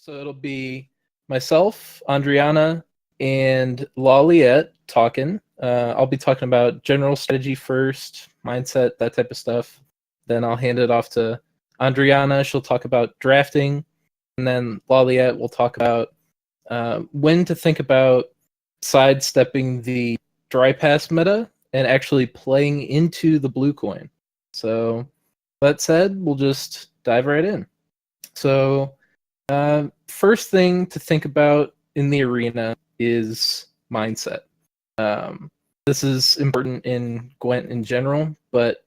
So it'll be myself, Andrianna, and Lawliet talking. I'll be talking about general strategy first, mindset, that type of stuff. Then I'll hand it off to Andrianna. She'll talk about drafting. And then Lawliet will talk about when to think about sidestepping the dry pass meta and actually playing into the blue coin. So that said, we'll just dive right in. So first thing to think about in the arena is mindset. This is important in Gwent in general, but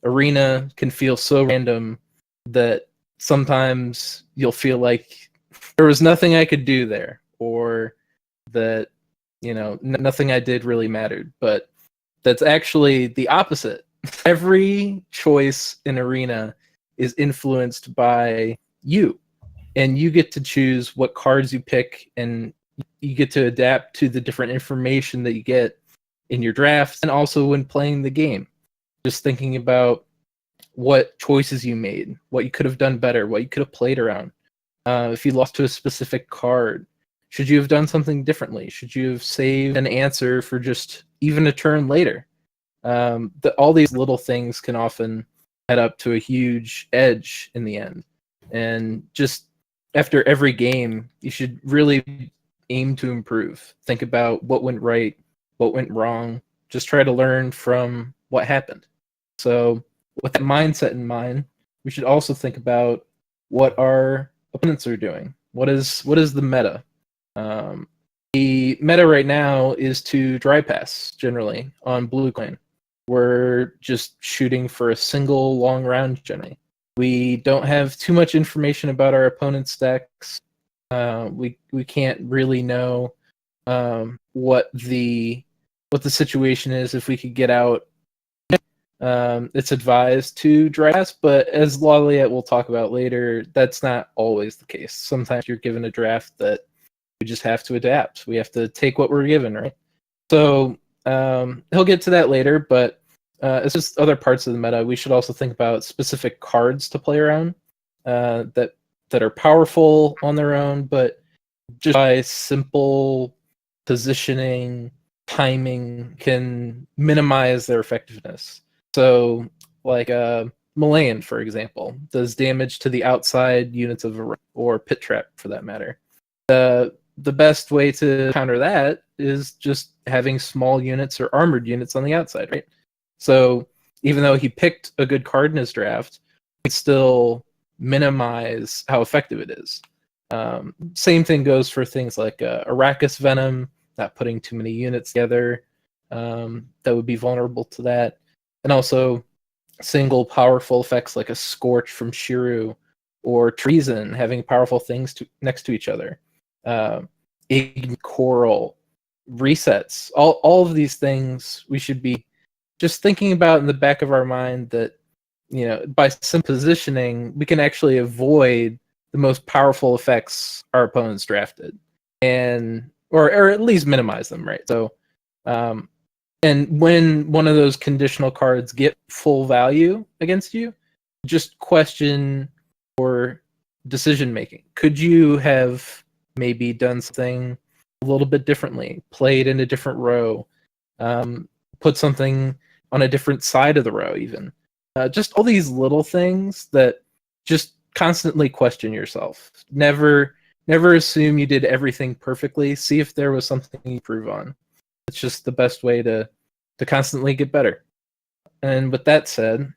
arena can feel so random that sometimes you'll feel like there was nothing I could do there, or that nothing I did really mattered. But that's actually the opposite. Every choice in arena is influenced by you, and you get to choose what cards you pick, and you get to adapt to the different information that you get in your drafts and also when playing the game. Just thinking about what choices you made, what you could have done better, what you could have played around. If you lost to a specific card, should you have done something differently? Should you have saved an answer for just even a turn later? All these little things can often add up to a huge edge in the end. And just after every game, you should really aim to improve. Think about what went right, what went wrong. Just try to learn from what happened. So with that mindset in mind, we should also think about what our opponents are doing. What is the meta? The meta right now is to dry pass generally on blue coin. We're just shooting for a single long round generally. We don't have too much information about our opponent's decks. We can't really know what the situation is. If we could get out, it's advised to dry pass, but as Lawliet will talk about later, that's not always the case. Sometimes you're given a draft that we just have to adapt. We have to take what we're given, right? So he'll get to that later, but it's just other parts of the meta. We should also think about specific cards to play around that are powerful on their own, but just by simple positioning, timing, can minimize their effectiveness. So, like Malayan, for example, does damage to the outside units of a row, or Pit Trap for that matter. The best way to counter that is just having small units or armored units on the outside, right? So even though he picked a good card in his draft, he still minimize how effective it is. Same thing goes for things like Arrakis Venom, not putting too many units together that would be vulnerable to that. And also single powerful effects like a Scorch from Shiru or Treason, having powerful things next to each other. Coral, resets, all of these things we should be just thinking about in the back of our mind, that by some positioning we can actually avoid the most powerful effects our opponents drafted, and or at least minimize them, right? So and when one of those conditional cards get full value against you, just question or decision making. Could you have maybe done something a little bit differently, played in a different row, put something on a different side of the row even? Just all these little things that just constantly question yourself. Never assume you did everything perfectly. See if there was something you improve on. It's just the best way to constantly get better. And with that said,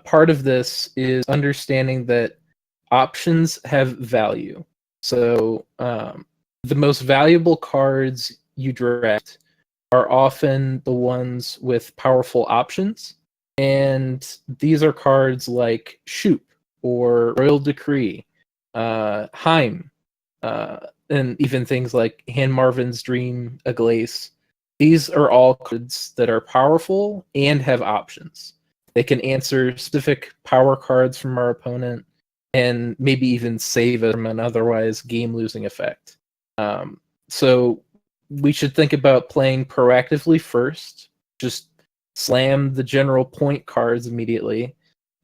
part of this is understanding that options have value. So the most valuable cards you draft are often the ones with powerful options. And these are cards like Shoop or Royal Decree, Heim, and even things like Han Marvin's Dream, Aglace. These are all cards that are powerful and have options. They can answer specific power cards from our opponent and maybe even save it from an otherwise game-losing effect. So we should think about playing proactively first, just slam the general point cards immediately,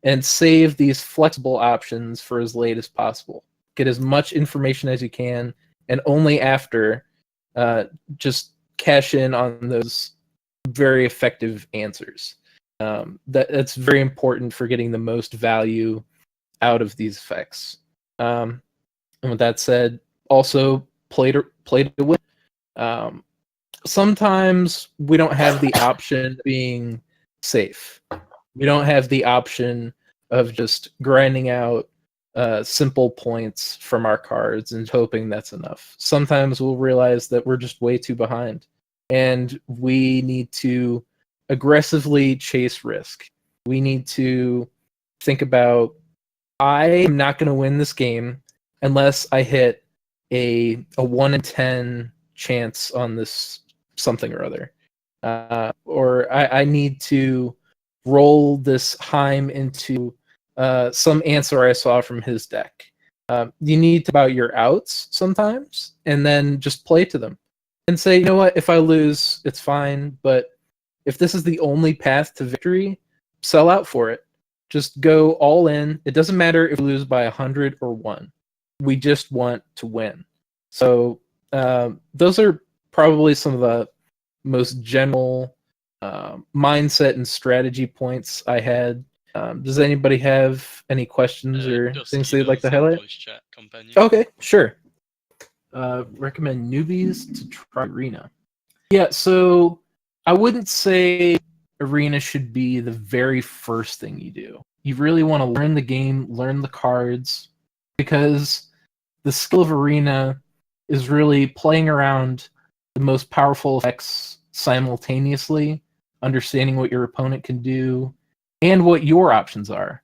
and save these flexible options for as late as possible. get as much information as you can, and only after just cash in on those very effective answers. That's very important for getting the most value out of these effects. And with that said, also play to win. Sometimes we don't have the option of being safe. We don't have the option of just grinding out simple points from our cards and hoping that's enough. Sometimes we'll realize that we're just way too behind, and we need to aggressively chase risk. We need to think about, I am not going to win this game unless I hit a 1 in 10 chance on this something or other. Or I need to roll this Heim into some answer I saw from his deck. You need to about your outs sometimes, and then just play to them and say, you know what, if I lose, it's fine, but if this is the only path to victory, sell out for it. Just go all in. It doesn't matter if we lose by 100 or 1. We just want to win. So those are probably some of the most general mindset and strategy points I had. Does anybody have any questions or things they'd like to highlight? Chat companion. Okay, sure. Recommend newbies to try Arena. Yeah, so I wouldn't say Arena should be the very first thing you do. You really want to learn the game, learn the cards, because the skill of Arena is really playing around the most powerful effects simultaneously, understanding what your opponent can do, and what your options are.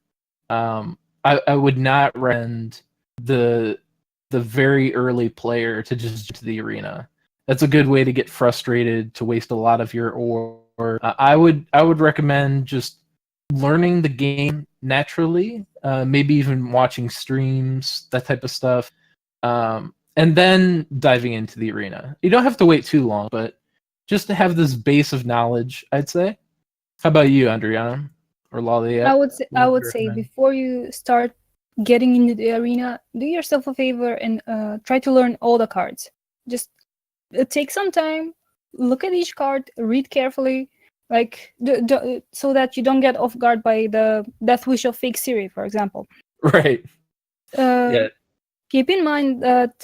I would not recommend the very early player to just get to the Arena. That's a good way to get frustrated, to waste a lot of your ore. I would recommend just learning the game naturally, maybe even watching streams, that type of stuff, and then diving into the Arena. You don't have to wait too long, but just to have this base of knowledge, I'd say. How about you, Andrianna or Lawliet? I would say before you start getting into the Arena, do yourself a favor and try to learn all the cards. Just take some time, look at each card, read carefully, like so that you don't get off guard by the Death Wish of Fake Siri, for example. Right. Yeah. Keep in mind that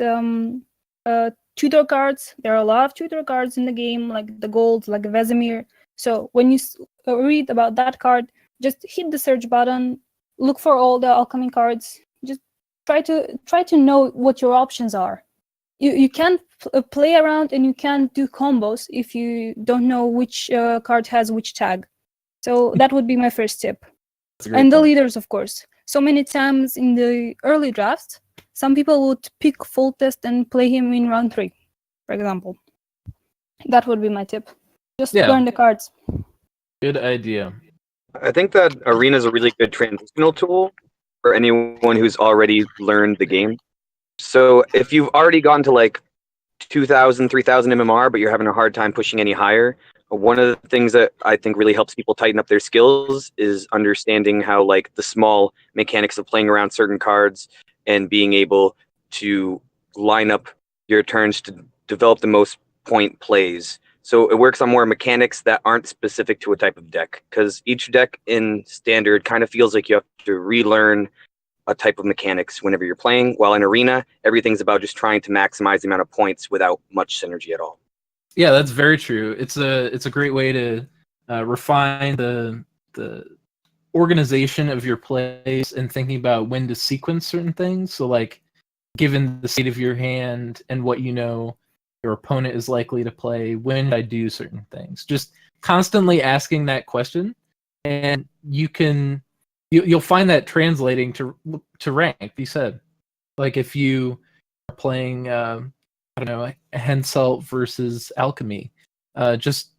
tutor cards, there are a lot of tutor cards in the game, like the gold, like Vesemir. So when you read about that card, just hit the search button, look for all the alchemy cards. Just try to know what your options are. You can't play around and you can't do combos if you don't know which card has which tag. So that would be my first tip. And the leaders, of course. So many times in the early drafts, some people would pick Foltest and play him in round 3, for example. That would be my tip. Just learn the cards. Good idea. I think that Arena is a really good transitional tool for anyone who's already learned the game. So if you've already gone to like 2,000, 3,000 MMR, but you're having a hard time pushing any higher, one of the things that I think really helps people tighten up their skills is understanding how like the small mechanics of playing around certain cards and being able to line up your turns to develop the most point plays. So it works on more mechanics that aren't specific to a type of deck, because each deck in Standard kind of feels like you have to relearn a type of mechanics whenever you're playing, while in Arena, everything's about just trying to maximize the amount of points without much synergy at all. Yeah, that's very true. It's a great way to refine the organization of your plays and thinking about when to sequence certain things. So like, given the state of your hand and what you know your opponent is likely to play, when I do certain things. Just constantly asking that question, and you'll find that translating to rank. You said, like if you are playing I don't know, Hensel versus Alchemy, just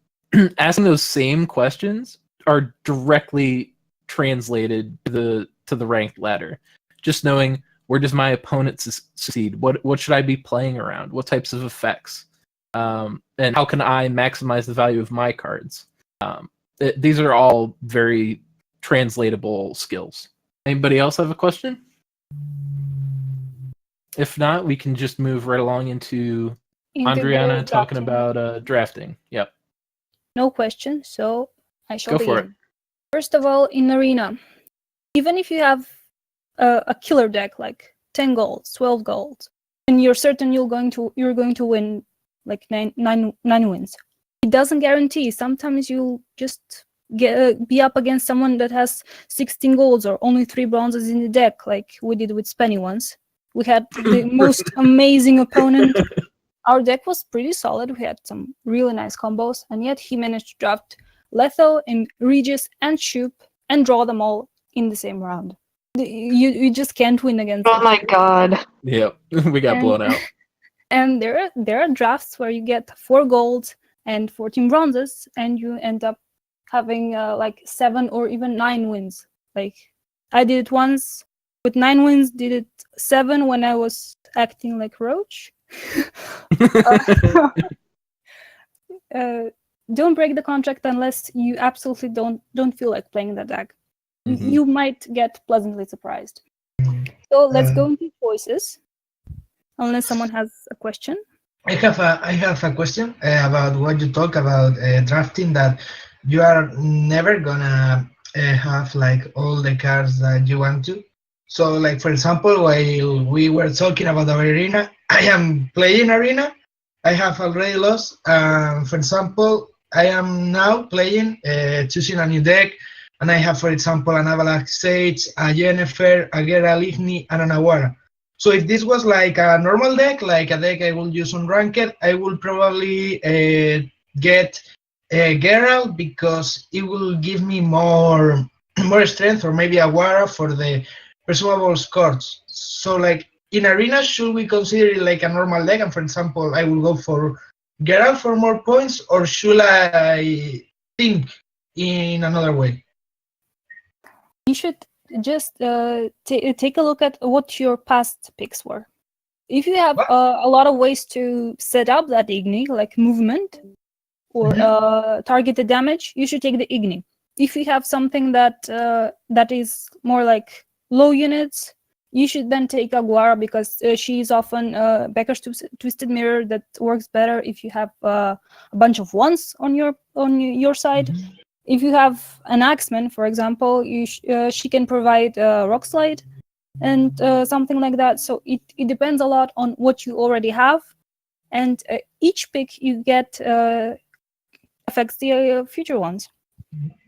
asking those same questions are directly translated to the ranked ladder. Just knowing, where does my opponent succeed? What should I be playing around? What types of effects? And how can I maximize the value of my cards? These are all very translatable skills. Anybody else have a question? If not, we can just move right along into Into Andrianna the talking drafting. about drafting. Yep. No question, so I shall Go for begin. First of all, in Arena, even if you have a killer deck like 10 golds, 12 golds, and you're certain you're going to win like nine wins, it doesn't guarantee. Sometimes you'll just be up against someone that has 16 golds or only 3 bronzes in the deck, like we did with Spenny once. We had the most amazing opponent. Our deck was pretty solid. We had some really nice combos, and yet he managed to draft Letho and Regis and Shoop and draw them all in the same round. You just can't win against Oh it. my god. Yep. We got blown out. And there are drafts where you get 4 golds and 14 bronzes, and you end up having like 7 or even 9 wins. Like I did it once with 9 wins, did it 7 when I was acting like Roach. Don't break the contract unless you absolutely don't feel like playing that deck. Mhm. You might get pleasantly surprised. So let's go into choices. Unless someone has a question. I have a question about what you talk about drafting, that you are never gonna have like all the cards that you want to. So like for example, while we were talking about our arena, I am playing arena. I have already lost. For example, I am now playing choosing a new deck, and I have, for example, an Avalanche Sage, a Yennefer, a Geralt Igni, and an Awara. So if this was like a normal deck, like a deck I will use on Ranked, I will probably get Geralt because it will give me more strength, or maybe Awara for the presumable scores. So like in Arena, should we consider it like a normal deck? And for example, I will go for Geralt for more points, or should I think in another way? You should just take a look at what your past picks were. If you have a lot of ways to set up that Igni, like movement or targeted damage, you should take the Igni. If you have something that is more like low units, you should then take Aguara, because she is often Becker's Twisted Mirror that works better if you have a bunch of ones on your side. If you have an Axeman, for example, she can provide Rock Slide and something like that. So it depends a lot on what you already have, and each pick you get affects the future ones.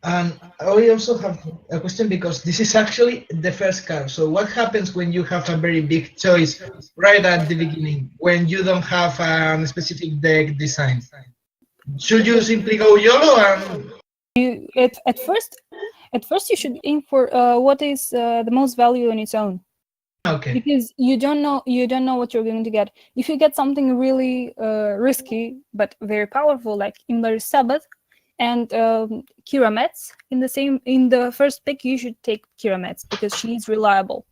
And I also have a question, because this is actually the first card. So what happens when you have a very big choice right at the beginning, when you don't have a specific deck design? Should you simply go YOLO and... At first you should aim for what is the most value on its own. Okay. Because you don't know what you're going to get. If you get something really risky but very powerful, like Imler's Sabbath and Kira Metz in the first pick, you should take Kira Metz because she's reliable.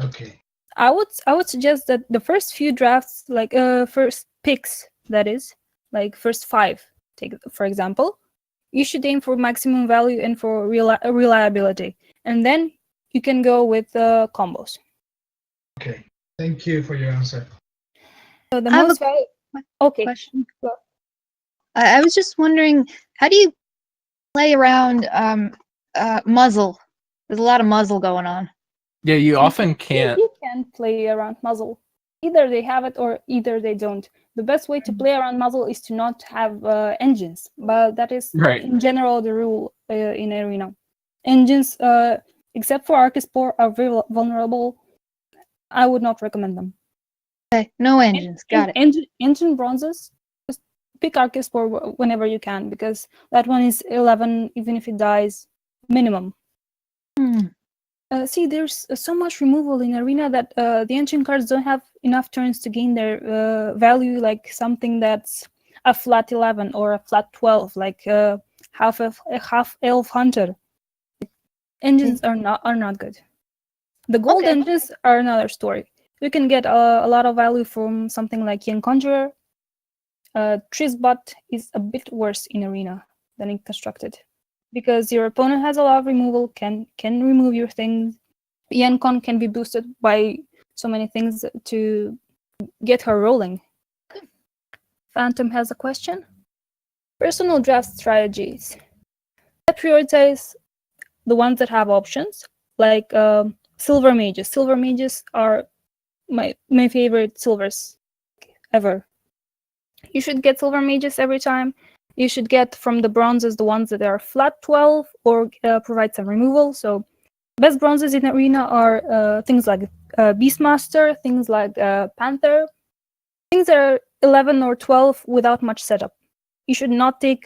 Okay. I would suggest that the first few drafts, like first picks, that is, like first 5, take for example, you should aim for maximum value and for reliability, and then you can go with combos. Okay. Thank you for your answer. So the I have most a value. Okay. question. I was just wondering, how do you play around muzzle? There's a lot of muzzle going on. Yeah, you often can't. You can play around muzzle. Either they have it or either they don't. The best way to play around muzzle is to not have engines, but that is Right. in general the rule in Arena. Engines, except for Archespore, are very vulnerable. I would not recommend them. Okay, no engines. Got it. Engine bronzes, just pick Archespore whenever you can, because that one is 11, even if it dies, minimum. See, there's so much removal in Arena that the ancient cards don't have enough turns to gain their value, like something that's a flat 11 or a flat 12, like half elf hunter. Engines are not good. The gold engines are another story. You can get a lot of value from something like Young Conjurer. Trisbot is a bit worse in Arena than in Constructed, because your opponent has a lot of removal, can remove your things. Yankon can be boosted by so many things to get her rolling. Phantom has a question. Personal draft strategies. I prioritize the ones that have options, like silver mages. Silver mages are my favorite silvers ever. You should get silver mages every time. You should get from the bronzes the ones that are flat 12 or provide some removal. So best bronzes in Arena are things like Beastmaster, things like Panther, things that are 11 or 12 without much setup. You should not take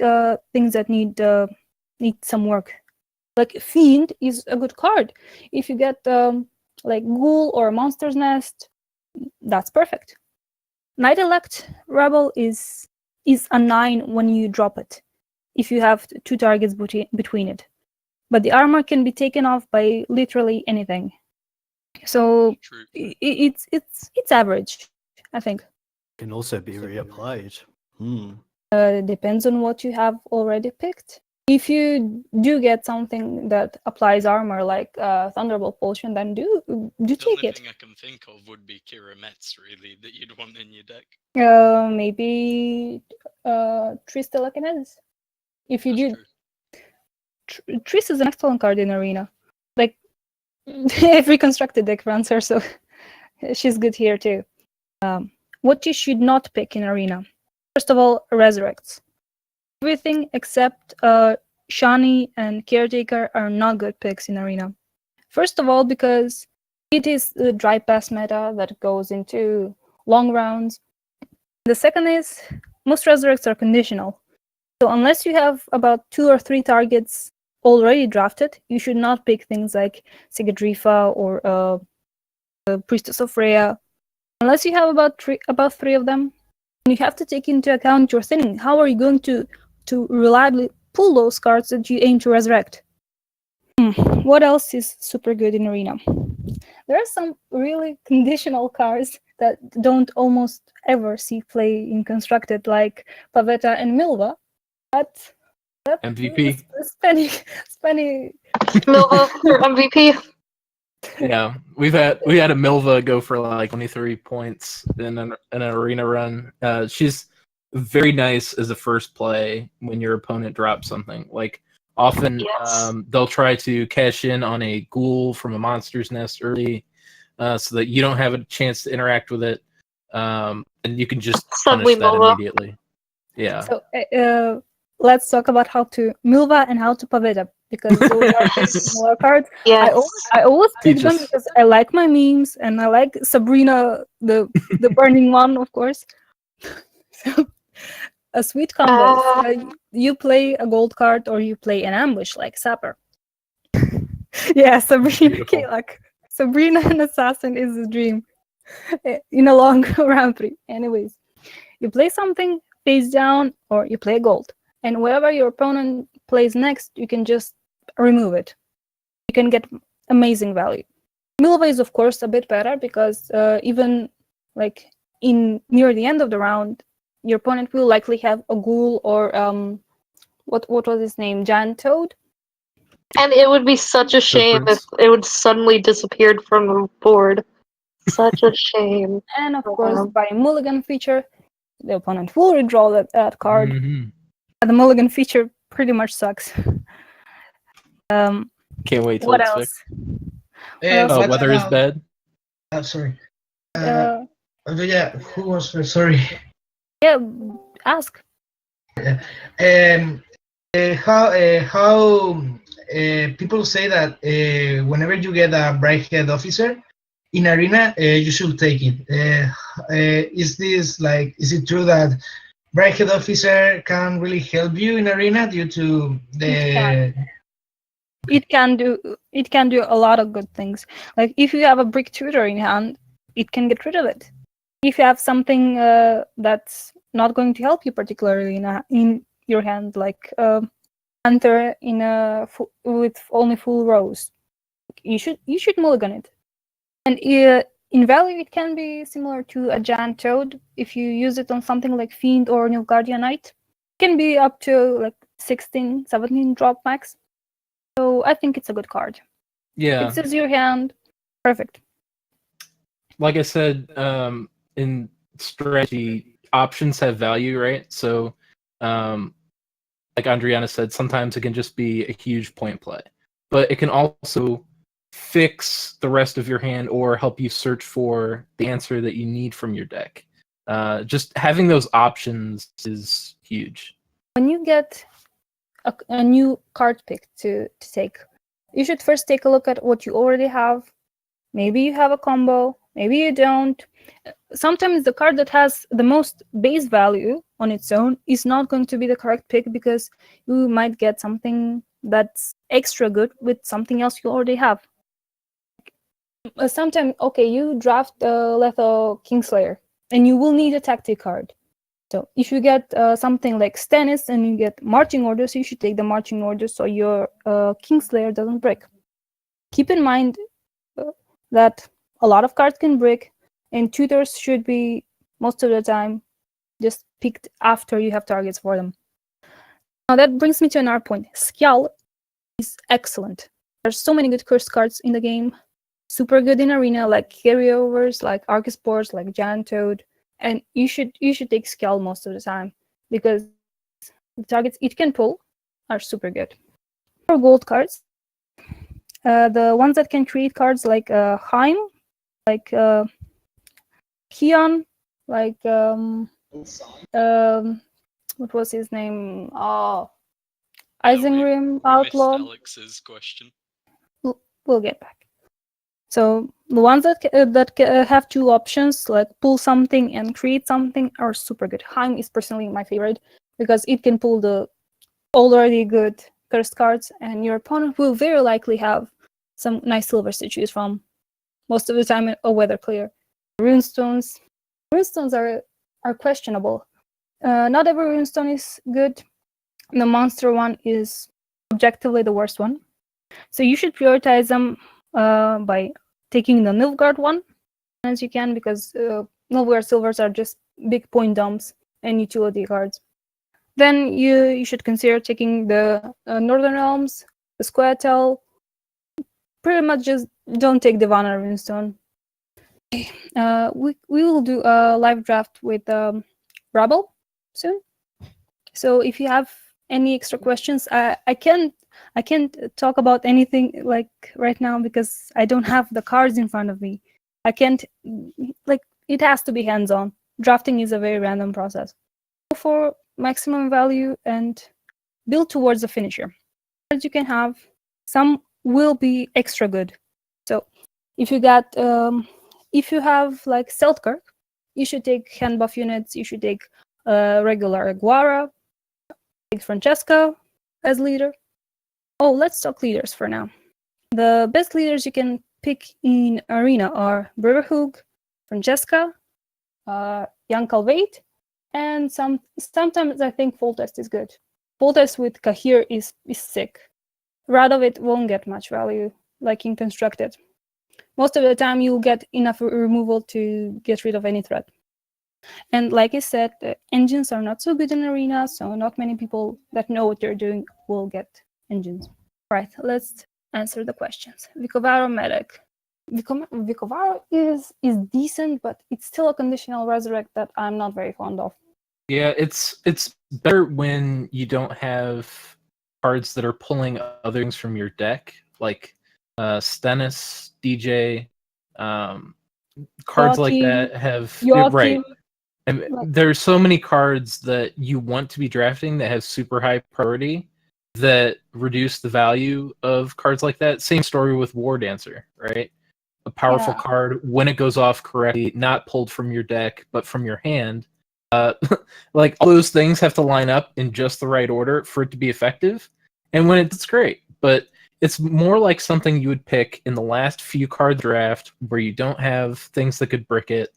things that need some work. Like Fiend is a good card. If you get like Ghoul or Monster's Nest, that's perfect. Night Elect Rebel is a 9 when you drop it, if you have 2 targets between it. But the armor can be taken off by literally anything. So it's average, I think. Can also be reapplied. Depends on what you have already picked. If you do get something that applies armor, like Thunderbolt Potion, then do take it. The only thing I can think of would be Kira Metz, really, that you'd want in your deck. Maybe Triss Telekinesis. If you do, Triss is an excellent card in Arena. Like every constructed deck runs her, so she's good here too. What you should not pick in Arena. First of all, Resurrects. Everything except Shani and Caretaker are not good picks in Arena. First of all, because it is the dry pass meta that goes into long rounds. The second is most Resurrects are conditional. So unless you have about 2 or 3 targets already drafted, you should not pick things like Sigadrifa or Priestess of Rhea. Unless you have about 3 of them, you have to take into account your thinning. How are you going to reliably pull those cards that you aim to resurrect? What else is super good in Arena? There are some really conditional cards that don't almost ever see play in Constructed, like Pavetta and Milva. But MVP. Spenny. Milva for MVP. Yeah, we had a Milva go for like 23 points in an arena run. She's very nice as a first play when your opponent drops something. Like often, Yes. they'll try to cash in on a ghoul from a monster's nest early, so that you don't have a chance to interact with it, and you can just Suddenly punish that Milva. immediately. Yeah. So let's talk about how to Milva and how to Pavetta, because those are similar cards. Yes. I always pick them Teach us. because I like my memes and I like Sabrina, the burning one, of course. So, a sweet combo. You play a gold card or you play an ambush like Sapper. Yeah, Sabrina Beautiful. Kalak. Sabrina and Assassin is a dream in a long round 3. Anyways, you play something face down or you play gold. And whatever your opponent plays next, you can just remove it. You can get amazing value. Milva is, of course, a bit better because even like near the end of the round, your opponent will likely have a ghoul or what was his name? Giant Toad. And it would be such a shame if it would suddenly disappeared from the board. Such a shame. And of course, by Mulligan feature, the opponent will redraw that card. Mhm. The Mulligan feature pretty much sucks. Can't wait till What it's else? fixed. What Weather is about- bad. Sorry. Yeah, Who was sorry? ask. How people say that whenever you get a Brighthead officer in Arena, you should take it. Is it true that Brighthead officer can really help you in Arena due to the? It can do a lot of good things. Like if you have a brick tutor in hand, it can get rid of it. If you have something that's not going to help you particularly in your hand, like Panther with only full rows, you should mulligan it. And in value, it can be similar to a Giant Toad if you use it on something like Fiend or Nilfgaardian Knight. It can be up to like 16, 17 drop max. So I think it's a good card. Yeah. It says your hand. Perfect. Like I said, in strategy, options have value, right? So, like Andrianna said, sometimes it can just be a huge point play, but it can also fix the rest of your hand or help you search for the answer that you need from your deck. Just having those options is huge. When you get a new card pick to take, you should first take a look at what you already have. Maybe you have a combo, maybe you don't. Sometimes the card that has the most base value on its own is not going to be the correct pick because you might get something that's extra good with something else you already have. Sometimes, okay, you draft Lethal Kingslayer, and you will need a tactic card. So if you get something like Stannis and you get marching orders, you should take the marching orders so your Kingslayer doesn't break. Keep in mind that a lot of cards can break, and tutors should be, most of the time, just picked after you have targets for them. Now that brings me to another point. Skjal is excellent. There's so many good curse cards in the game. Super good in Arena, like carryovers, like Archispores, like Giant Toad. And you should take Skjal most of the time because the targets it can pull are super good. For gold cards, the ones that can create cards like Heim, like Kion, like what was his name? Oh, Isengrim Outlaw. Missed Alex's question. We'll get back. So the ones that have two options, like pull something and create something, are super good. Heim is personally my favorite because it can pull the already good cursed cards, and your opponent will very likely have some nice silvers to choose from. Most of the time, a weather clear. Runestones are questionable. Not every runestone is good. The monster one is objectively the worst one. So you should prioritize them by taking the Nilfgaard one as you can, because Nilfgaard silvers are just big point dumps and utility cards. Then you should consider taking the Northern Realms, the Squaretel. Pretty much just don't take the Vanna runestone. We will do a live draft with Rabble soon. So if you have any extra questions, I can't talk about anything like right now because I don't have the cards in front of me. I can't, like, it has to be hands-on. Drafting is a very random process. Go for maximum value and build towards the finisher. Cards you can have, some will be extra good. So if you got if you have like Seltkirk, you should take hand buff units, you should take regular Aguara, take Francesca as leader. Oh, let's talk leaders for now. The best leaders you can pick in Arena are Brotherhood, Francesca, Young Calvate, and sometimes I think Foltest is good. Foltest with Kahir is sick. Radovid won't get much value, like in Constructed. Most of the time, you'll get enough removal to get rid of any threat. And like I said, the engines are not so good in Arena, so not many people that know what they're doing will get engines. Right, let's answer the questions. Vicovaro Medic. Vicovaro is decent, but it's still a conditional resurrect that I'm not very fond of. Yeah, it's better when you don't have cards that are pulling other things from your deck, like Stennis, DJ, cards like that have right. And there's so many cards that you want to be drafting that have super high priority that reduce the value of cards like that. Same story with War Dancer, right? A powerful card when it goes off correctly, not pulled from your deck, but from your hand. Like all those things have to line up in just the right order for it to be effective. And when it's great, but it's more like something you would pick in the last few card draft where you don't have things that could brick it,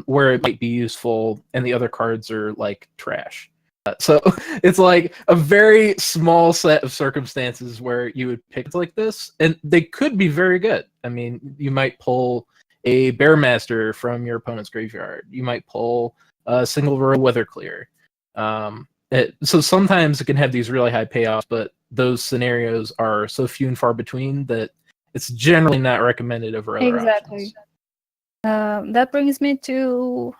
where it might be useful, and the other cards are like trash. So it's like a very small set of circumstances where you would pick like this, and they could be very good. I mean, you might pull a Bearmaster from your opponent's graveyard. You might pull a single row Weather Clear. So sometimes it can have these really high payoffs, but those scenarios are so few and far between that it's generally not recommended over other options. That brings me to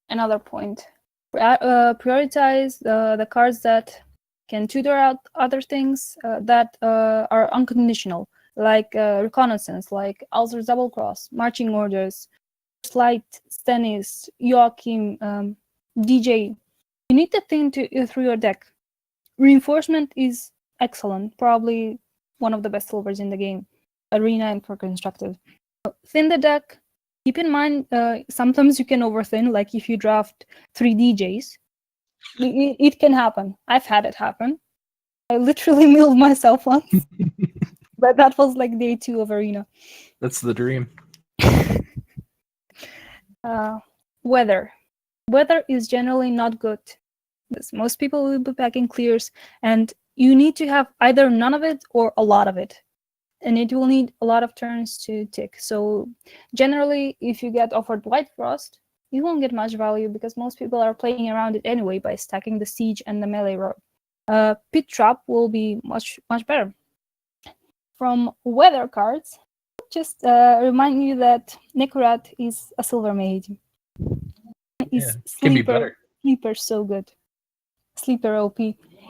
another point. Prioritize the cards that can tutor out other things that are unconditional, like reconnaissance, like Ulcer's Double Cross, marching orders, slight, Stennis, Joachim, DJ. You need to think through your deck. Reinforcement is excellent, probably one of the best silvers in the game, arena and for constructive. Thin the deck. Keep in mind, sometimes you can overthin, like if you draft 3 DJs. It can happen. I've had it happen. I literally milled myself once. But that was like day 2 of arena. That's the dream. Weather. Weather is generally not good. Most people will be packing clears, and you need to have either none of it or a lot of it. And it will need a lot of turns to tick. So generally, if you get offered White Frost, you won't get much value because most people are playing around it anyway by stacking the Siege and the Melee row. Pit Trap will be much better. From weather cards, just remind you that Nekurat is a silver mage. Can be better. Sleeper so good. Sleeper OP.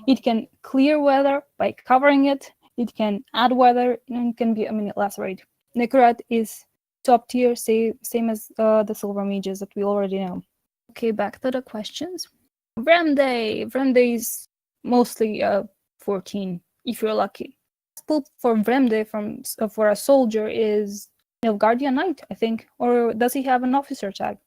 It can clear weather by covering it. It can add weather, and it can be a minute lacerate. Nekurat is top tier, same as the silver mages that we already know. Okay, back to the questions. Vremde is mostly 14, if you're lucky. Pull for Vremde for a soldier is Guardian Knight, I think. Or does he have an officer tag?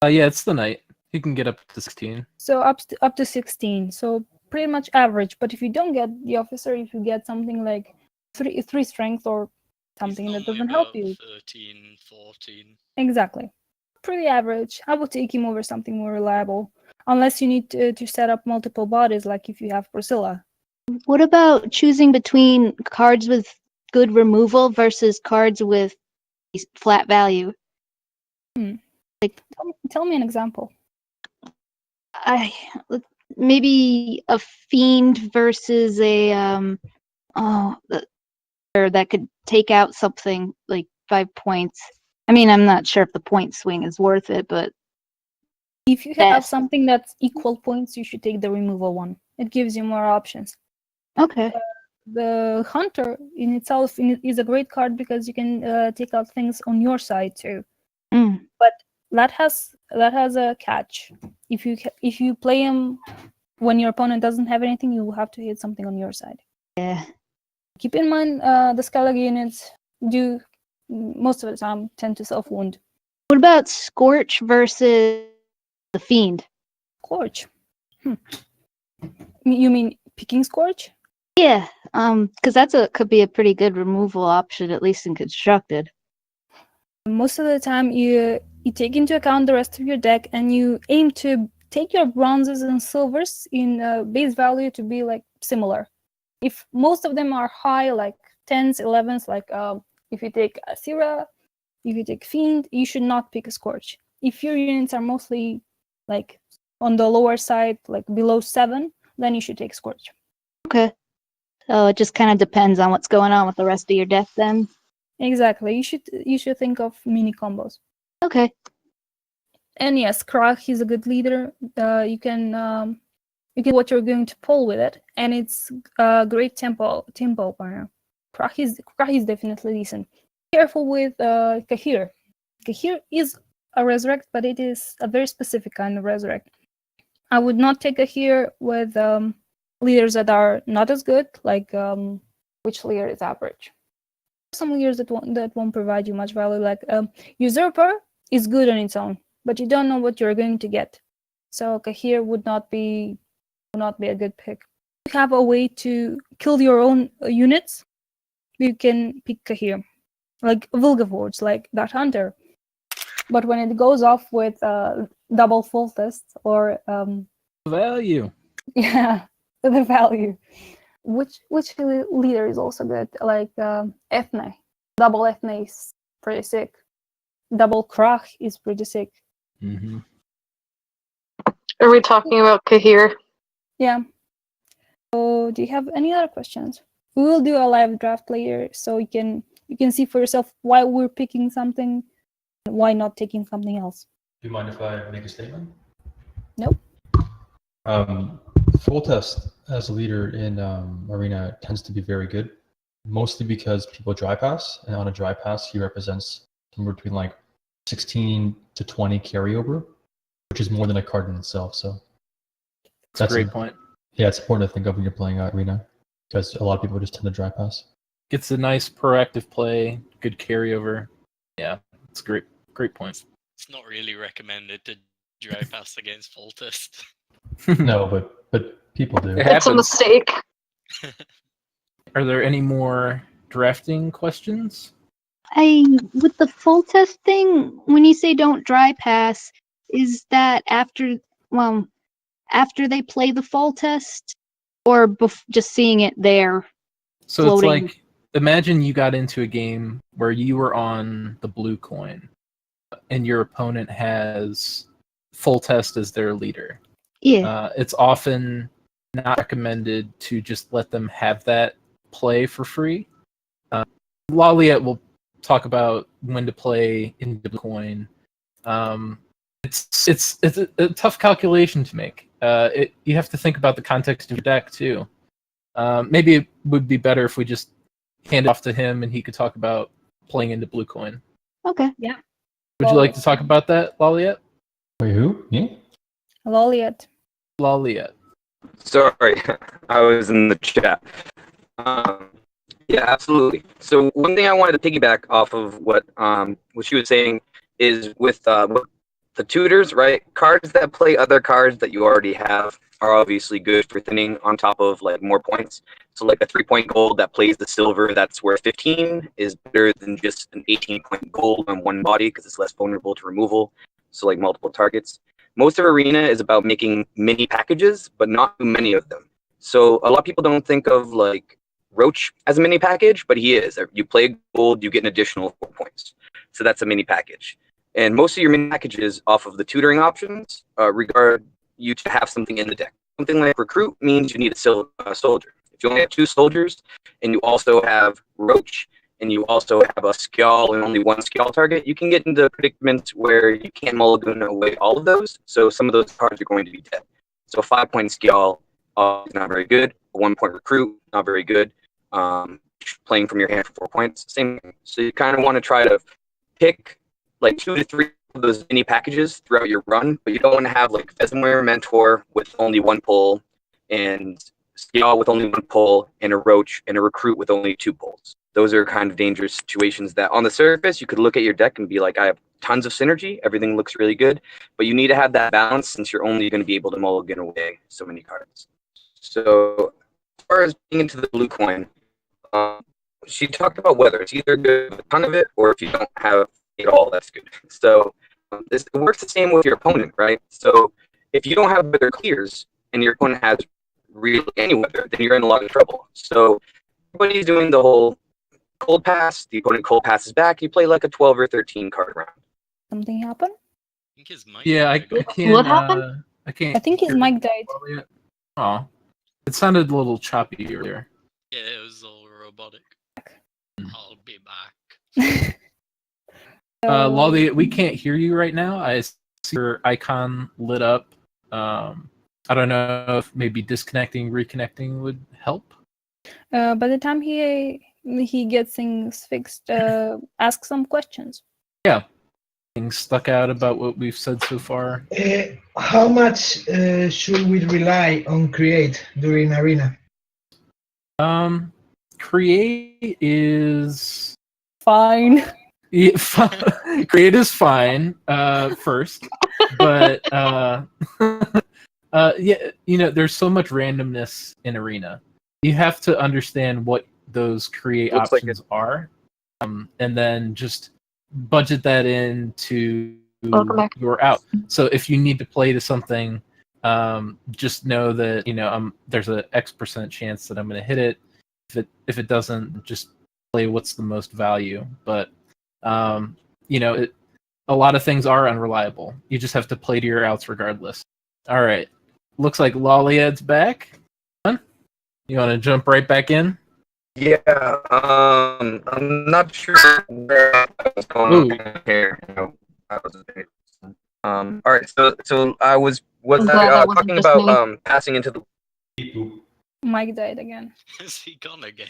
Yeah, it's the knight. You can get up to 16. So up to 16. So pretty much average. But if you don't get the officer, if you get something like 3 strength or something that doesn't help you. 13, 14. Exactly. Pretty average. I would take him over something more reliable. Unless you need to set up multiple bodies, like if you have Priscilla. What about choosing between cards with good removal versus cards with flat value? Like, tell me an example. Maybe a fiend versus a that could take out something like 5 points. I mean, I'm not sure if the point swing is worth it, but if you have something that's equal points, you should take the removal one. It gives you more options. Okay. The Hunter in itself is a great card because you can take out things on your side too. But that has a catch. If you play him when your opponent doesn't have anything, you will have to hit something on your side. Yeah. Keep in mind, the Scalag units do most of the time tend to self-wound. What about Scorch versus the Fiend? Scorch. You mean picking Scorch? Yeah, because could be a pretty good removal option, at least in constructed. Most of the time, you take into account the rest of your deck, and you aim to take your bronzes and silvers in base value to be like similar. If most of them are high, like 10s, 11s, like if you take Asira, if you take Fiend, you should not pick a Scorch. If your units are mostly like on the lower side, like below 7, then you should take Scorch. Okay. So it just kind of depends on what's going on with the rest of your deck then. Exactly. You should think of mini combos. Okay. And yes, Krach is a good leader. You can what you're going to pull with it, and it's a great tempo partner. Krach is definitely decent. Careful with Kahir. Kahir is a resurrect, but it is a very specific kind of resurrect. I would not take Kahir with leaders that are not as good, like which leader is average. Some leaders that won't provide you much value, like Usurper is good on its own, but you don't know what you're going to get. So Kahir would not be a good pick. If you have a way to kill your own units, you can pick Kahir, like Vulgaforge, like that Hunter. But when it goes off with double full test or value, yeah, the value. Which leader is also good? Like Ethne. Double Ethne is pretty sick. Double Krach is pretty sick. Mm-hmm. Are we talking about Kahir? Yeah. So do you have any other questions? We will do a live draft later, so you can see for yourself why we're picking something. Why not taking something else? Do you mind if I make a statement? Nope. Full test as a leader in Arena tends to be very good, mostly because people dry pass, and on a dry pass, he represents somewhere between like 16 to 20 carryover, which is more than a card in itself. So That's a great point. Yeah, it's important to think of when you're playing Arena, because a lot of people just tend to dry pass. Gets a nice proactive play, good carryover. Yeah, it's great. Great point. It's not really recommended to dry pass against full test. No, but people do. It It's a happens. mistake. Are there any more drafting questions? With the full test thing, when you say don't dry pass, is that after they play the full test, or just seeing it there? So Floating. it's like, imagine you got into a game where you were on the blue coin, and your opponent has full test as their leader. Yeah. It's often not recommended to just let them have that play for free. Lawliet will talk about when to play in the coin. It's a tough calculation to make. You have to think about the context of your deck too. Maybe it would be better if we just hand it off to him and he could talk about playing into blue coin. Okay. Yeah. Would you like to talk about that, Lawliet? Wait, who? Me? Lawliet. Lawliet. Sorry, I was in the chat. Yeah, absolutely. So one thing I wanted to piggyback off of what she was saying is with the tutors, right? Cards that play other cards that you already have are obviously good for thinning on top of like more points. So like a 3-point gold that plays the silver that's worth 15 is better than just an 18-point gold on one body because it's less vulnerable to removal. So like multiple targets. Most of Arena is about making mini packages, but not too many of them. So a lot of people don't think of like Roach as a mini package, but he is. You play gold, you get an additional 4 points. So that's a mini package. And most of your mini packages off of the tutoring options regard you to have something in the deck. Something like Recruit means you need a soldier. If you only have 2 soldiers and you also have Roach and you also have a Skjall and only 1 Skjall target, you can get into predicaments where you can't mulligan away all of those. So some of those cards are going to be dead. So a 5-point Skjall is not very good. A 1-point Recruit, not very good. Playing from your hand for 4 points, same thing. So you kind of want to try to pick like 2 to 3 of those mini packages throughout your run, but you don't want to have like Vesemir Mentor with only 1 pull, and Skjall with only 1 pull, and a Roach and a Recruit with only 2 pulls. Those are kind of dangerous situations that on the surface you could look at your deck and be like, I have tons of synergy, everything looks really good, but you need to have that balance since you're only going to be able to mulligan away so many cards. So as far as being into the blue coin, she talked about whether it's either good with a ton of it or if you don't have it all, that's good. So it works the same with your opponent, right? So if you don't have weather clears and your opponent has really any weather, then you're in a lot of trouble. So everybody's doing the whole cold pass, the opponent cold passes back, you play like a 12 or 13 card round. Something happened? I think his mic. Yeah, I can't. What happened? I can't. I think his hear mic died. Lawliet. Oh, it sounded a little choppy earlier. Yeah, it was all robotic. I'll be back. Lawliet, we can't hear you right now. I see your icon lit up. I don't know if maybe disconnecting, reconnecting would help. By the time he gets things fixed, ask some questions. Yeah. Things stuck out about what we've said so far. How much should we rely on Create during Arena? Create is Fine. yeah, Create is fine. First, but yeah, there's so much randomness in Arena. You have to understand what those create Looks like options are, and then just budget that into your out. So if you need to play to something, just know that there's an X% chance that I'm going to hit it. If it doesn't, just play what's the most value. But a lot of things are unreliable. You just have to play to your outs regardless. All right, looks like Lawliet's back. You want to jump right back in? Yeah, I'm not sure where I was going here. I was all right. So I was I'm glad that wasn't talking just about me. passing into the. Mike died again. Is he gone again?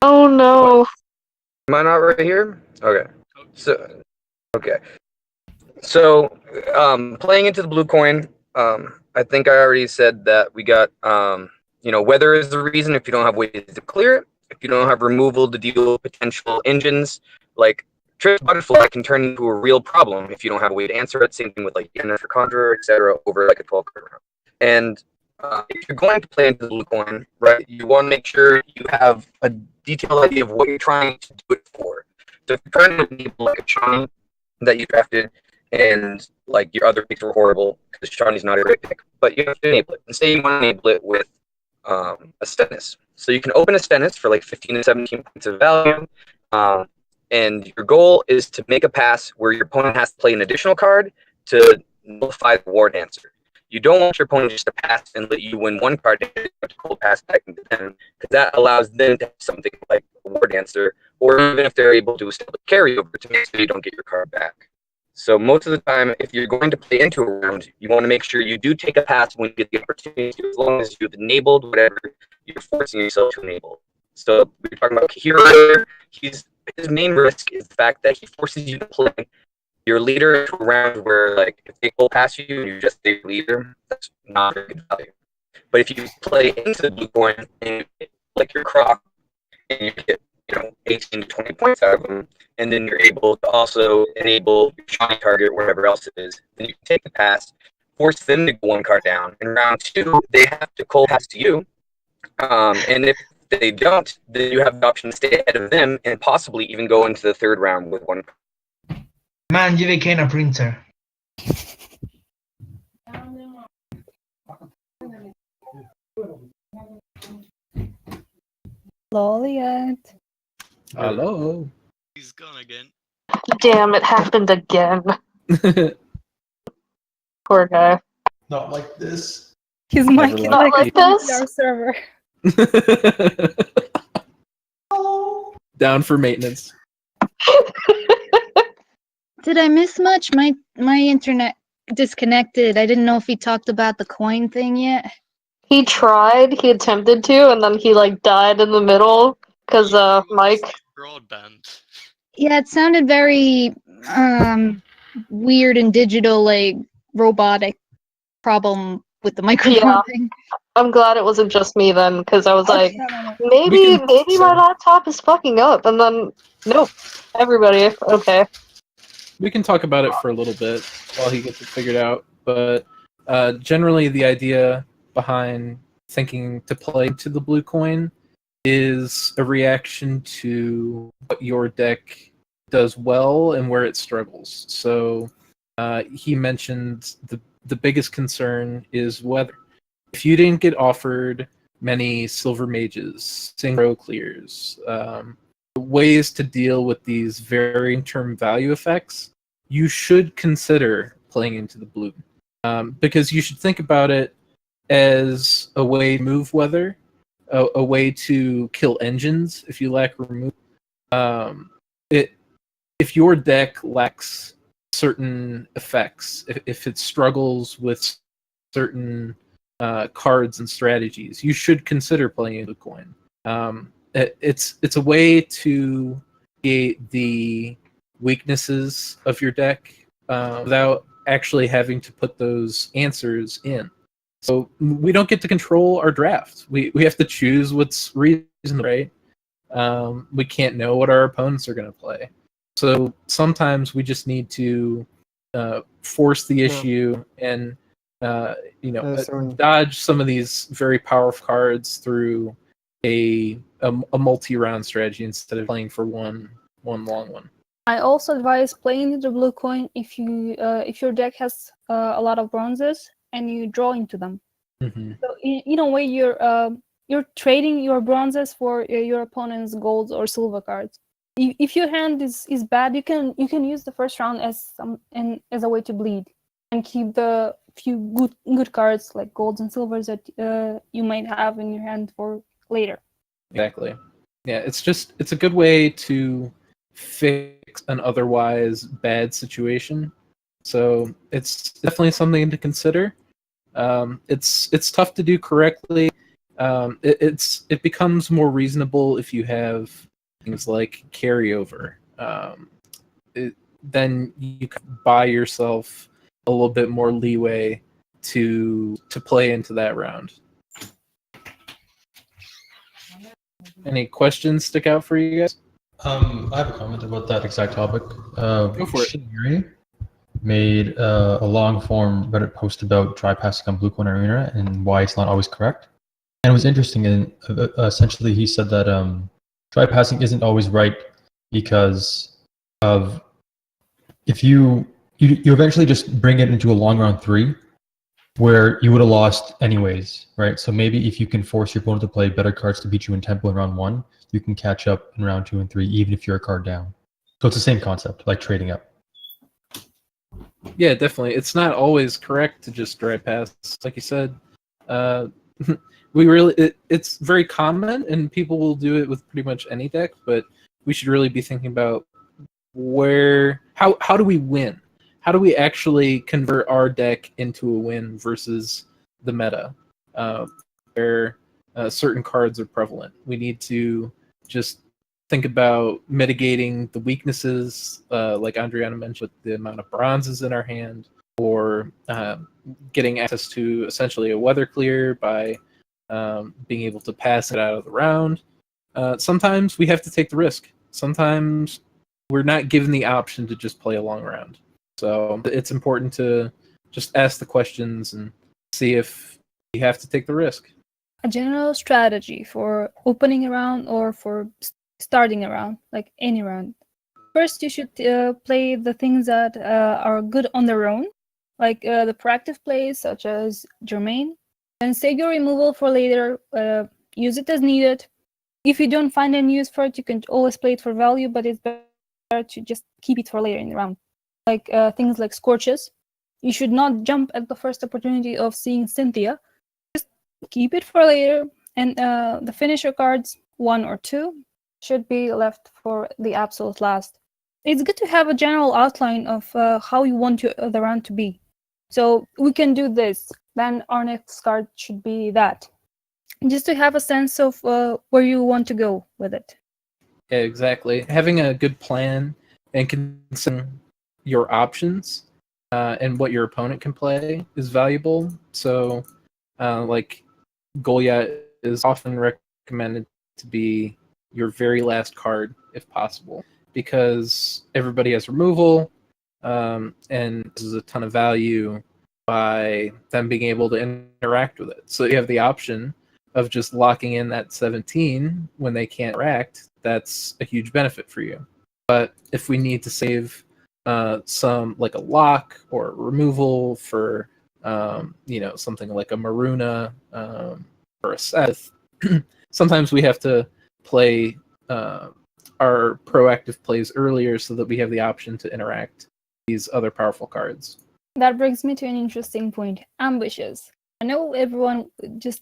Oh no. Am I not right here? Okay. So okay. So playing into the blue coin. I think I already said that we got weather is the reason if you don't have ways to clear it. If you don't have removal to deal with potential engines, like Tripp's butterfly can turn into a real problem if you don't have a way to answer it. Same thing with like Jennifer Conjurer, etc. over like a 12 card round. And if you're going to play into the blue coin, right, you want to make sure you have a detailed idea of what you're trying to do it for. So if you're trying to enable like a Shawnee that you drafted, and like your other picks were horrible because Shawnee's not a great pick, but you have to enable it. And say you want to enable it with a Stennis. So you can open a Stennis for like 15 to 17 points of value. And your goal is to make a pass where your opponent has to play an additional card to nullify the ward answer. You don't want your opponent just to pass and let you win one card and to cold pass back into them, because that allows them to have something like a ward answer, or even if they're able to establish carryover to make sure you don't get your card back. So most of the time, if you're going to play into a round, you want to make sure you do take a pass when you get the opportunity to, as long as you've enabled whatever you're forcing yourself to enable. So we were talking about Kahir earlier. His main risk is the fact that he forces you to play your leader into a round where, like, if they go past you and you just stay leader, that's not very good value. But if you play into the blue coin and you get, like, your croc and you get 18 to 20 points out of them, and then you're able to also enable your shiny target, wherever else it is, then you can take the pass, force them to go one card down. In round two, they have to cold pass to you. And if they don't, then you have the option to stay ahead of them and possibly even go into the third round with one. Man, you became a printer. Lawliet. Hello. He's gone again. Damn, it happened again. Poor guy. Not like this. His Never mic is liked like like a this. our server. Down for maintenance. Did I miss much? My internet disconnected. I didn't know if he talked about the coin thing yet. He tried, he attempted to, and then he like died in the middle because Mike. Broadband. Yeah, it sounded very weird and digital, like robotic problem with the microphone Yeah. thing. I'm glad it wasn't just me then, because I was like, No. maybe can- my laptop is fucking up, and then nope, everybody okay. We can talk about it for a little bit while he gets it figured out. But generally, the idea behind thinking to play to the blue coin is a reaction to what your deck does well and where it struggles. So he mentioned the biggest concern is weather. If you didn't get offered many silver mages, synchro clears, ways to deal with these varying term value effects, you should consider playing into the blue. Because you should think about it as a way to move weather, a way to kill engines if you lack remove. If your deck lacks certain effects, if it struggles with certain cards and strategies, you should consider playing into the coin. It's a way to gate the weaknesses of your deck without actually having to put those answers in. So we don't get to control our draft. We have to choose what's reasonable, right? We can't know what our opponents are going to play. So sometimes we just need to force the issue and dodge some of these very powerful cards through a multi-round strategy instead of playing for one long one. I also advise playing the blue coin if your deck has a lot of bronzes and you draw into them. Mm-hmm. So in a way, you're trading your bronzes for your opponent's golds or silver cards. If your hand is bad, you can use the first round as a way to bleed and keep the few good cards like golds and silvers that you might have in your hand for later. Exactly. Yeah, it's a good way to fix an otherwise bad situation. So it's definitely something to consider. It's tough to do correctly. It becomes more reasonable if you have things like carryover. Then you can buy yourself a little bit more leeway to play into that round. Any questions stick out for you guys? I have a comment about that exact topic. Go for it. Shinigami made a long form Reddit post about dry passing on Blue Coin Arena and why it's not always correct. And it was interesting, and essentially he said that dry passing isn't always right because of if you eventually just bring it into a long round 3 where you would have lost anyways, right? So maybe if you can force your opponent to play better cards to beat you in tempo in round 1, you can catch up in round 2 and 3 even if you're a card down. So it's the same concept, like trading up. Yeah, definitely. It's not always correct to just dry pass, like you said. It's very common, and people will do it with pretty much any deck. But we should really be thinking about how do we win? How do we actually convert our deck into a win versus the meta, where certain cards are prevalent? We need to just think about mitigating the weaknesses, like Andrianna mentioned, with the amount of bronzes in our hand, or getting access to essentially a weather clear by being able to pass it out of the round. Sometimes we have to take the risk. Sometimes we're not given the option to just play a long round. So it's important to just ask the questions and see if you have to take the risk. A general strategy for opening a round or for starting a round, like any round. First, you should play the things that are good on their own, like the proactive plays such as Germain. Then save your removal for later. Use it as needed. If you don't find any use for it, you can always play it for value, but it's better to just keep it for later in the round. Like things like Scorches. You should not jump at the first opportunity of seeing Cynthia. Just keep it for later. And the finisher cards, 1 or 2, should be left for the absolute last. It's good to have a general outline of how you want the round to be. So we can do this, then our next card should be that. Just to have a sense of where you want to go with it. Yeah, exactly. Having a good plan and considering your options and what your opponent can play is valuable. So, like, Goliath is often recommended to be your very last card, if possible, because everybody has removal, and this is a ton of value by them being able to interact with it. So you have the option of just locking in that 17 when they can't interact. That's a huge benefit for you. But if we need to save some, like a lock or removal for something like a Maruna or a Seth, sometimes we have to play our proactive plays earlier so that we have the option to interact with these other powerful cards. That brings me to an interesting point. Ambushes. I know everyone just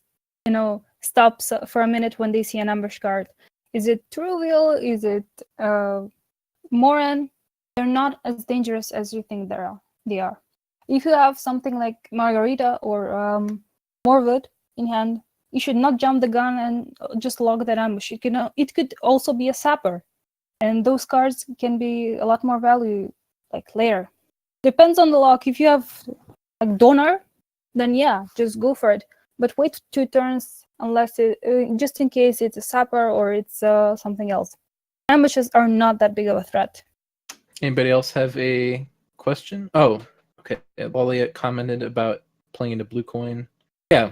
stops for a minute when they see an ambush card. Is it Trivial? Is it Moran? They're not as dangerous as you think they are. If you have something like Margarita or Morwood in hand, you should not jump the gun and just log that ambush. It could also be a sapper, and those cards can be a lot more value like later. Depends on the lock. If you have like Donor, then yeah, just go for it. But wait 2 turns unless just in case it's a sapper or it's something else. Ambushes are not that big of a threat. Anybody else have a question? Oh, okay. Lawliet commented about playing into blue coin. Yeah,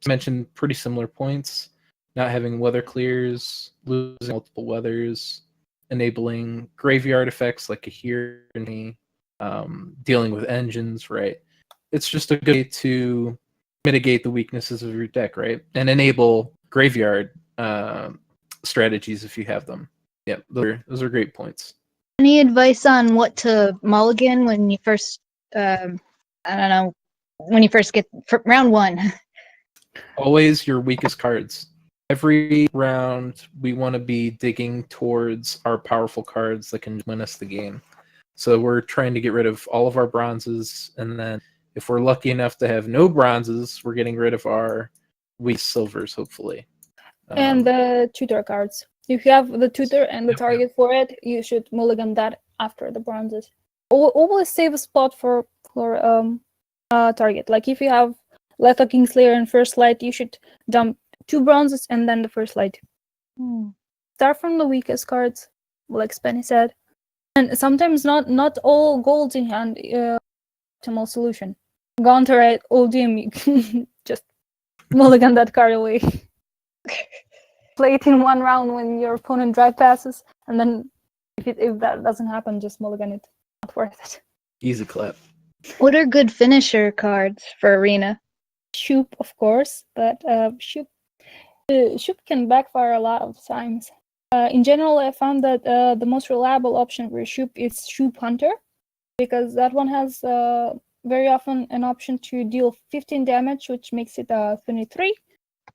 mentioned pretty similar points. Not having weather clears, losing multiple weathers, enabling graveyard effects like a here and me, dealing with engines, right? It's just a good way to mitigate the weaknesses of your deck, right? And enable graveyard strategies if you have them. Yeah, those are great points. Any advice on what to mulligan when you first, when you first get round 1? Always your weakest cards. every round we want to be digging towards our powerful cards that can win us the game. So we're trying to get rid of all of our bronzes, and then if we're lucky enough to have no bronzes, we're getting rid of our weak silvers, hopefully. And the tutor cards. If you have the tutor and the Yep, target for it, you should mulligan that after the bronzes. Always save a spot for target. Like if you have Lethal Kingslayer in first light, you should dump 2 bronzes and then the first light. Start from the weakest cards, like Spenny said. And sometimes not all golds in hand optimal solution. Gaunter at ODM, you can just mulligan that card away. Play it in one round when your opponent drive passes, and then if that doesn't happen, just mulligan it. Not worth it. Easy clap. What are good finisher cards for Arena? Shoop, of course, but Shoop can backfire a lot of times. In general, I found that the most reliable option for Shoop is Shoop Hunter, because that one has very often an option to deal 15 damage, which makes it 23,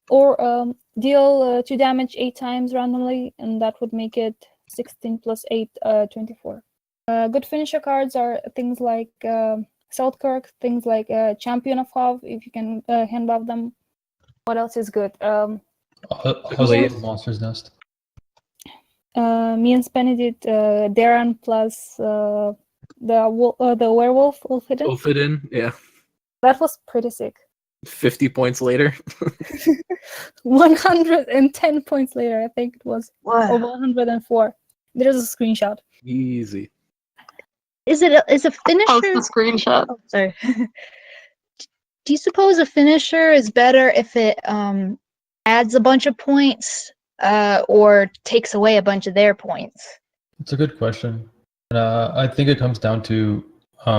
or deal 2 damage 8 times randomly, and that would make it 16 plus 8, 24. Good finisher cards are things like Selkirk, things like Champion of Hov, if you can hand buff them. What else is good? Also, Monster's Nest. Me and Spenny did Darren plus the werewolf Ulfhidden. Ulfhidden, yeah. That was pretty sick. 50 points later. 110 points later, I think it was. Wow. Or 104. There's a screenshot. Easy. Is a finisher? Post the screenshot. Oh, sorry. Do you suppose a finisher is better if it adds a bunch of points or takes away a bunch of their points? It's a good question. I think it comes down to the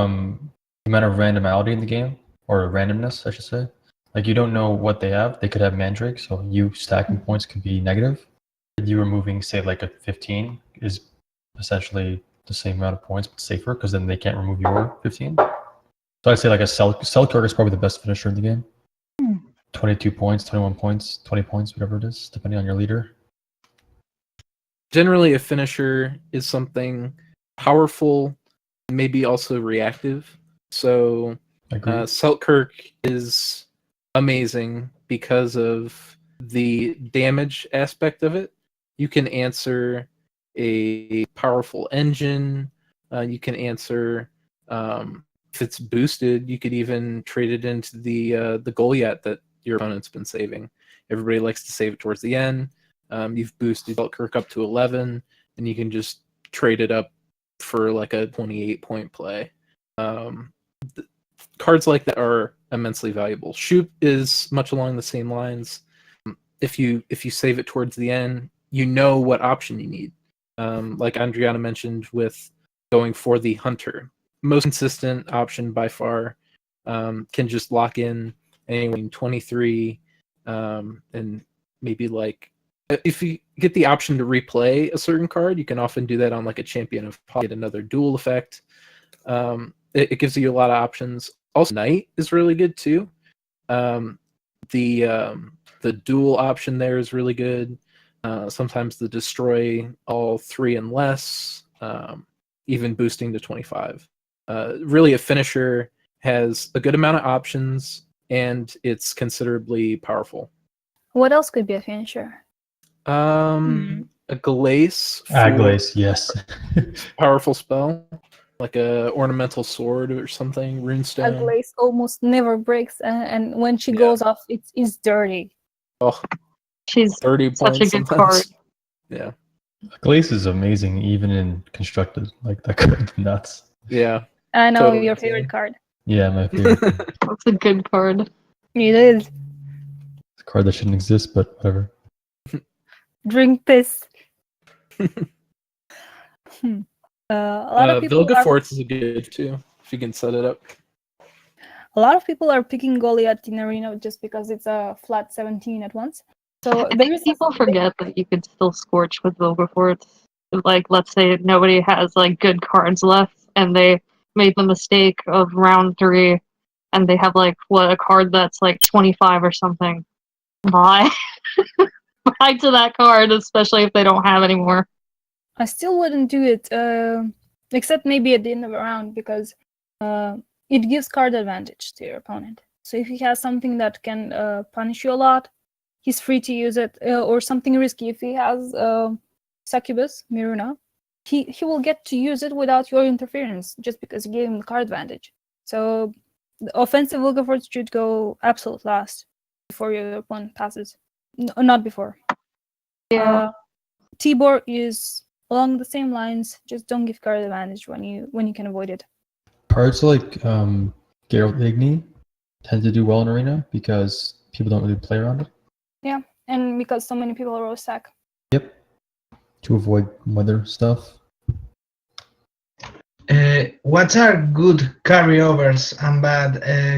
amount of randomity in the game, or randomness, I should say. Like, you don't know what they have. They could have Mandrake, so you stacking points could be negative. You removing, say, like a 15 is essentially the same amount of points, but safer, because then they can't remove your 15. So I'd say like a Selkirk is probably the best finisher in the game. 22 points, 21 points, 20 points, whatever it is, depending on your leader. Generally, a finisher is something powerful, maybe also reactive. So Selkirk is amazing because of the damage aspect of it. You can answer a powerful engine. You can answer if it's boosted. You could even trade it into the Goliath that your opponent's been saving. Everybody likes to save it towards the end. You've boosted Selkirk up to 11, and you can just trade it up for like a 28-point play. Cards like that are immensely valuable. Shoop is much along the same lines. If you save it towards the end, you know what option you need. Like Andrianna mentioned with going for the Hunter. Most consistent option by far, can just lock in anywhere in 23 and maybe like if you get the option to replay a certain card, you can often do that on like a Champion of Pocket, another dual effect. It gives you a lot of options. Also, Knight is really good too. The dual option there is really good. Sometimes the destroy all 3 and less, even boosting to 25. Really, a finisher has a good amount of options, and it's considerably powerful. What else could be a finisher? A Glace. Glace, yes. Powerful spell, like a ornamental sword or something. A Runestone. Glace almost never breaks, and when she goes off, it's dirty. Oh, She's 30 such points a good sometimes. card. Yeah. Glace is amazing, even in constructed. Like, that card's nuts. Yeah. I know Totally your insane. favorite card. Yeah, my favorite. That's a good card. It is. It's a card that shouldn't exist, but whatever. Drink this. A lot of people Vilga are, Forts is a good too, if you can set it up. a lot of people are picking Goliath in Arena just because it's a flat 17 at once. So there is People forget that you could still scorch with Wilberforce. Like, let's say nobody has like good cards left, and they made the mistake of round 3, and they have like a card that's like 25 or something. Why? buy to that card, especially if they don't have any more. I still wouldn't do it, except maybe at the end of a round, because it gives card advantage to your opponent. So if he has something that can punish you a lot, he's free to use it, or something risky. If he has Succubus, Miruna, he will get to use it without your interference, just because you gave him the card advantage. So the offensive Wilgefortz should go absolute last before your opponent passes. Not before. Yeah. Tibor is along the same lines. Just don't give card advantage when you can avoid it. Cards like Geralt Igni tend to do well in Arena because people don't really play around it. Yeah, and because so many people row stack. Yep. To avoid weather stuff. What are good carryovers and bad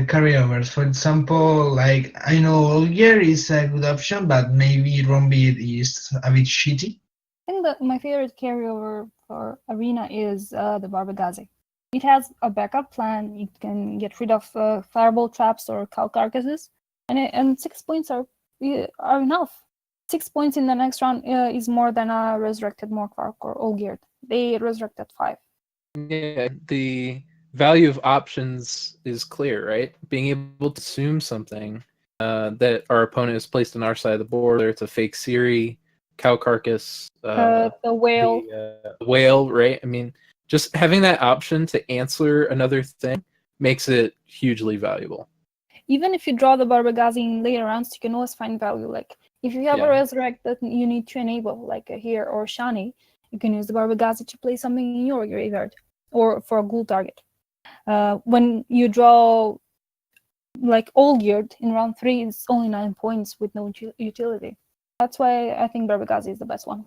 carryovers? For example, like I know Olgier is a good option, but maybe Rombit is a bit shitty. I think that my favorite carryover for Arena is the Barbagazi. It has a backup plan. You can get rid of fireball traps or cow carcasses, and 6 points are enough. 6 points in the next round is more than a resurrected Morkvark or Olgierd. They resurrected 5. Yeah, the value of options is clear, right? Being able to assume something that our opponent has placed on our side of the board, whether it's a fake Siri, cow carcass, The whale. the whale, right? I mean, just having that option to answer another thing makes it hugely valuable. Even if you draw the Barbagazi in later rounds, you can always find value. Like if you have a resurrect that you need to enable, like a here or Shani, you can use the Barbagazi to play something in your graveyard or for a ghoul target. When you draw like Olgierd in round 3, it's only 9 points with no utility. That's why I think Barbagazi is the best one.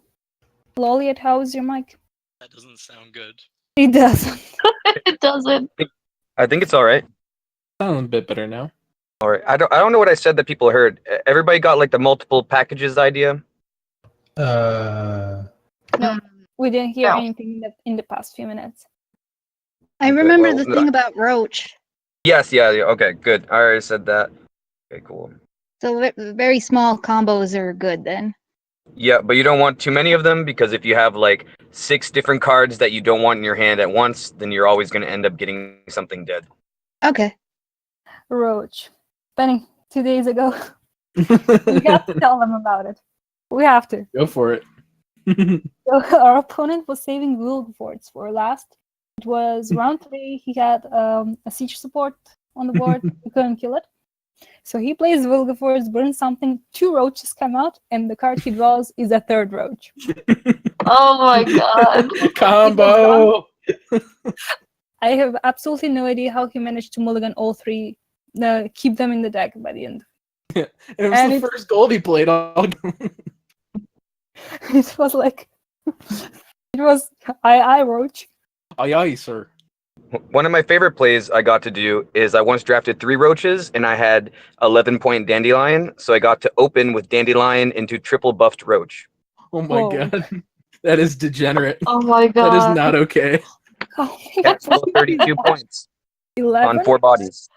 Lawliet, how is your mic? That doesn't sound good. It does. It doesn't. I think it's all right. Sound a bit better now. All right. I don't know what I said that people heard. Everybody got like the multiple packages idea. No, we didn't hear No. anything in the past few minutes. I Okay, remember well, the thing about Roach. Yes. Yeah. Okay. Good. I already said that. Okay. Cool. So very small combos are good then. Yeah, but you don't want too many of them because if you have like 6 different cards that you don't want in your hand at once, then you're always going to end up getting something dead. Okay. Roach. Spenny, 2 days ago. We have to tell them about it. We have to. Go for it. So our opponent was saving Wilgefortz for last. It was round 3. He had a siege support on the board. He couldn't kill it. So he plays Wilgefortz, burns something, 2 roaches come out, and the card he draws is a 3rd roach. Oh my god. Combo! I have absolutely no idea how he managed to mulligan all 3, keep them in the deck by the end. And it was And the it's- first gold he played all. It was like, it was, I roach. Aye, aye, sir. One of my favorite plays I got to do is I once drafted 3 roaches and I had 11-point dandelion, so I got to open with dandelion into triple buffed roach. Oh my Whoa. god. That is degenerate. Oh my god. That is not okay. Oh, That's still 32 points 11? on 4 bodies.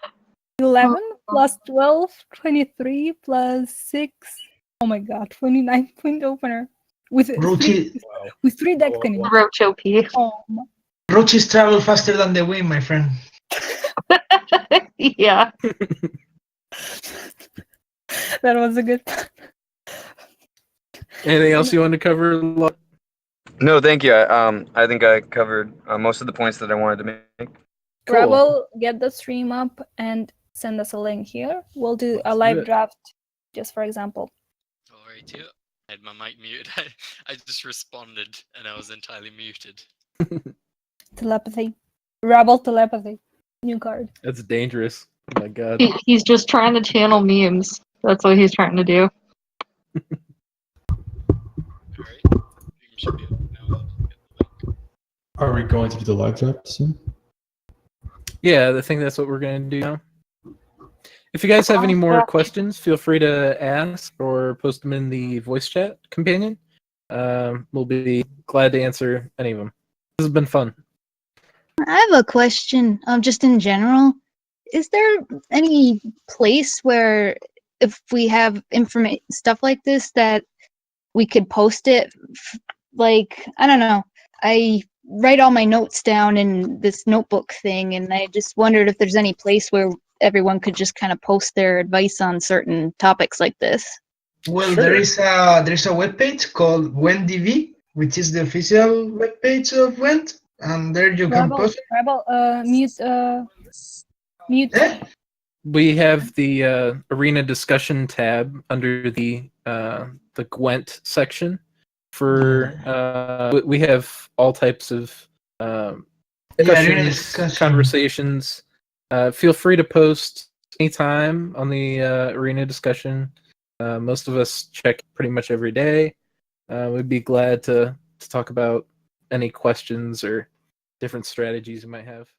11 plus 12, 23 plus 6. Oh my god, 29-point opener. With Roach 3 deck spinning. Roach OP. Oh, my- Roaches travel faster than the wind, my friend. Yeah. that was a good. Anything else you want to cover? No, thank you. I think I covered most of the points that I wanted to make. Cool. Rebel, get the stream up and send us a link here. We'll do a Let's do live it. draft, just for example. Alright, yeah. I had my mic muted. I just responded and I was entirely muted. Telepathy. Rebel telepathy. New card. That's dangerous. Oh my god. He's just trying to channel memes. That's what he's trying to do. Alright. You should be able to now get the link. Are we going to do the live draft soon? Yeah, I think that's what we're going to do now. If you guys have any more questions, feel free to ask or post them in the voice chat companion. We'll be glad to answer any of them. This has been fun. I have a question, just in general. Is there any place where if we have stuff like this that we could post it. Like, I don't know. I write all my notes down in this notebook thing, and I just wondered if there's any place where everyone could just kind of post their advice on certain topics like this. Well, Sure. there's a webpage called WentDB, which is the official webpage of Went, and there you can post. Mute. Eh? We have the arena discussion tab under the Gwent section. We have all types of arena discussions, discussion. conversations. Feel free to post anytime on the arena discussion. Most of us check pretty much every day. We'd be glad to talk about any questions or different strategies you might have.